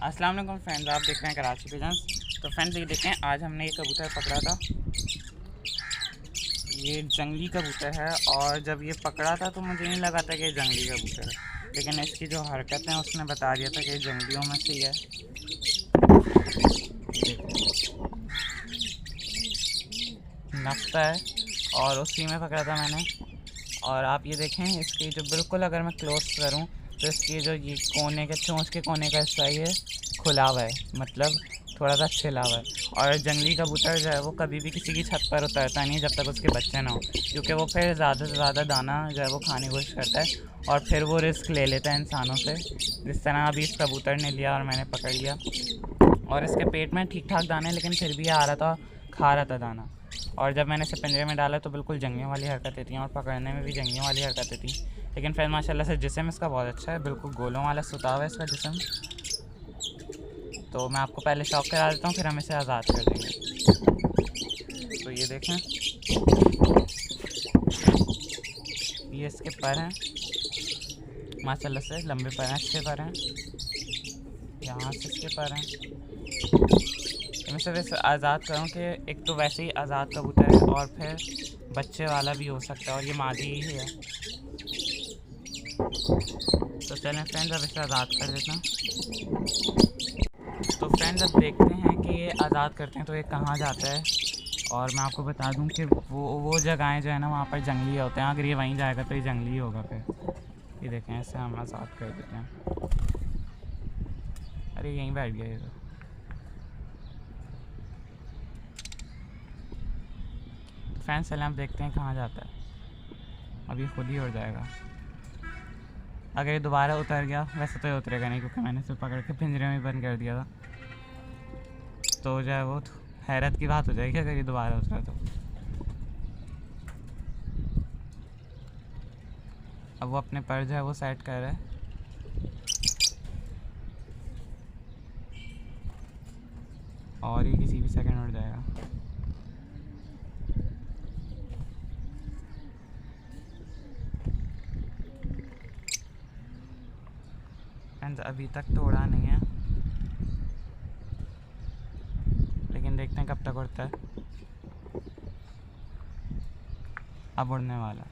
अस्सलाम वालेकुम फ्रेंड्स, आप देख रहे हैं कराची पिजन्स। तो फ्रेंड्स ये देखें, आज हमने ये कबूतर पकड़ा था। ये जंगली कबूतर है और जब ये पकड़ा था तो मुझे नहीं लगा था कि ये जंगली कबूतर है, लेकिन इसकी जो हरकत है उसने बता दिया था कि ये जंगलियों में से ही है। नफ्ता है और उसी में पकड़ा था मैंने। और आप ये देखें, इसकी जो बिल्कुल अगर मैं क्लोज करूं तो इसकी जो ये कोने के चोंच के कोने का हिस्सा ये खुला हुआ है, मतलब थोड़ा सा छिला हुआ है। और जंगली कबूतर जो है वो कभी भी किसी की छत पर उतरता नहीं है जब तक उसके बच्चे ना हो, क्योंकि वो फिर ज़्यादा से ज़्यादा दाना जो है वो खाने की कोशिश करता है और फिर वो रिस्क ले लेता है इंसानों से, जिस तरह अभी इस कबूतर ने लिया और मैंने पकड़ लिया। और इसके पेट में ठीक ठाक दाने, लेकिन फिर भी आ रहा था, खा रहा था दाना। और जब मैंने इसे पिंजरे में डाला तो बिल्कुल जंगलियों वाली हरकतें थी और पकड़ने में भी जंगलियों वाली हरकतें थी। लेकिन फिर माशाल्लाह से जिस्म इसका बहुत अच्छा है, बिल्कुल गोलों वाला सुता हुआ है इसका जिस्म। तो मैं आपको पहले शौक करा देता हूँ, फिर हम इसे आज़ाद कर देंगे। तो ये देखें, ये इसके पर हैं, माशाल्लाह से लंबे पर हैं, अच्छे पर हैं। यहाँ से इसके पर हैं। मैं सिर्फ इसे आज़ाद करूँ कि एक तो वैसे ही आज़ाद कबूतर है और फिर बच्चे वाला भी हो सकता है, और ये मादी ही है। तो चलें फ्रेंड्स, अब इसे आज़ाद कर देता हूँ। तो फ्रेंड्स अब देखते हैं कि ये आज़ाद करते हैं तो ये कहाँ जाता है। और मैं आपको बता दूं कि वो जगहें जो है ना वहाँ पर जंगली होते हैं। अगर ये वहीं जाएगा तो ये जंगली ही होगा फिर। ये देखें, ऐसे हम आज़ाद कर देते हैं। अरे यहीं बैठ गया ये तो। फ्रेंड्स चलें अब देखते हैं कहाँ जाता है। अभी खुद ही उड़ जाएगा। अगर ये दोबारा उतर गया, वैसे तो ये उतरेगा नहीं क्योंकि मैंने इसे पकड़ के पिंजरे में बंद कर दिया था, तो जो है वो हैरत की बात हो जाएगी अगर ये दोबारा उतरा तो। अब वो अपने पर जो है वो सेट कर रहा है। और ये किसी भी सेकंड उड़ जाएगा। फ्रेंड्स अभी तक तो उड़ा नहीं है, लेकिन देखते हैं कब तक उड़ता है। अब उड़ने वाला।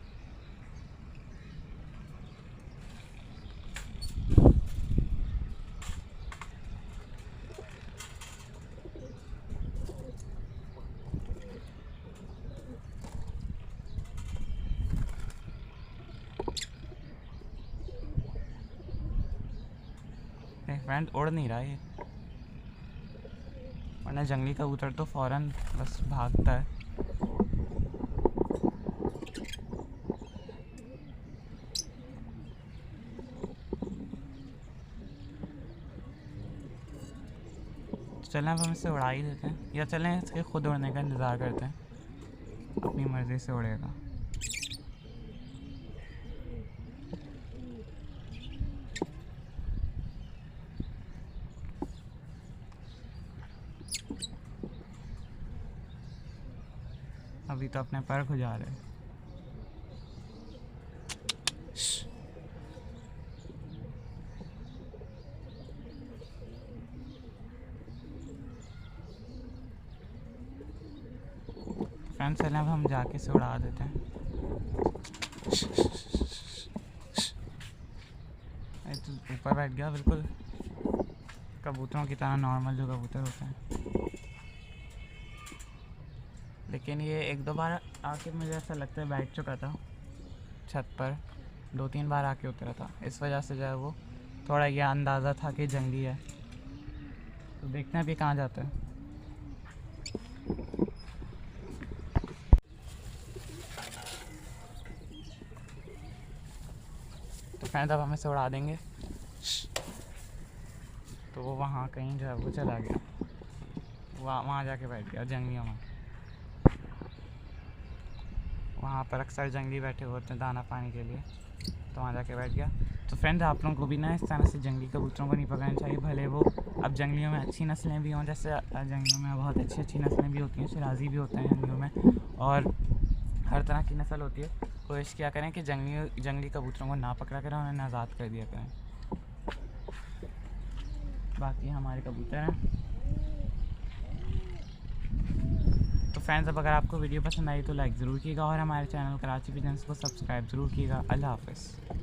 फ्रेंड उड़ नहीं रहा ये, वरना जंगली कबूतर तो फ़ौरन बस भागता है। चलें अब हम इसे उड़ा ही देते हैं, या चलें इसके खुद उड़ने का इंतज़ार करते हैं। अपनी मर्ज़ी से उड़ेगा। अभी तो अपने पर खुजा रहे। फ्रेंड्स चलें अब हम जाके से उड़ा देते हैं। तो ऊपर बैठ गया बिल्कुल कबूतरों की तरह, नॉर्मल जो कबूतर होते हैं। लेकिन ये एक दो बार आके मुझे ऐसा लगता है बैठ चुका था छत पर, 2-3 बार आके उतरा था। इस वजह से जो है वो थोड़ा ये अंदाज़ा था कि जंगली है। तो देखते हैं अभी कहाँ जाता है। तो फ्रेंड्स अब हम इसे उड़ा देंगे। तो वो वहाँ कहीं जो है वो चला गया, वहाँ जाके बैठ गया जंगलियों में। वहाँ पर अक्सर जंगली बैठे होते हैं दाना पानी के लिए, तो वहाँ जाके बैठ गया। तो फ्रेंड्स आप लोगों को भी ना इस तरह से जंगली कबूतरों को नहीं पकड़ना चाहिए, भले वो अब जंगलियों में अच्छी नस्लें भी हों, जैसे जंगलियों में बहुत अच्छी अच्छी नस्लें भी होती हैं, शिराजी भी होते हैं जंगलियों में, और हर तरह की नस्ल होती है। कोशिश क्या करें कि जंगली कबूतरों को ना पकड़ा करें, उन्हें आज़ाद कर दिया करें। बाकी हमारे कबूतर हैं। तो फ्रेंड्स, अब अगर आपको वीडियो पसंद आई तो लाइक ज़रूर कीजिएगा और हमारे चैनल कराची पिजन्स को सब्सक्राइब ज़रूर कीजिएगा। अल्लाह हाफ़िज़।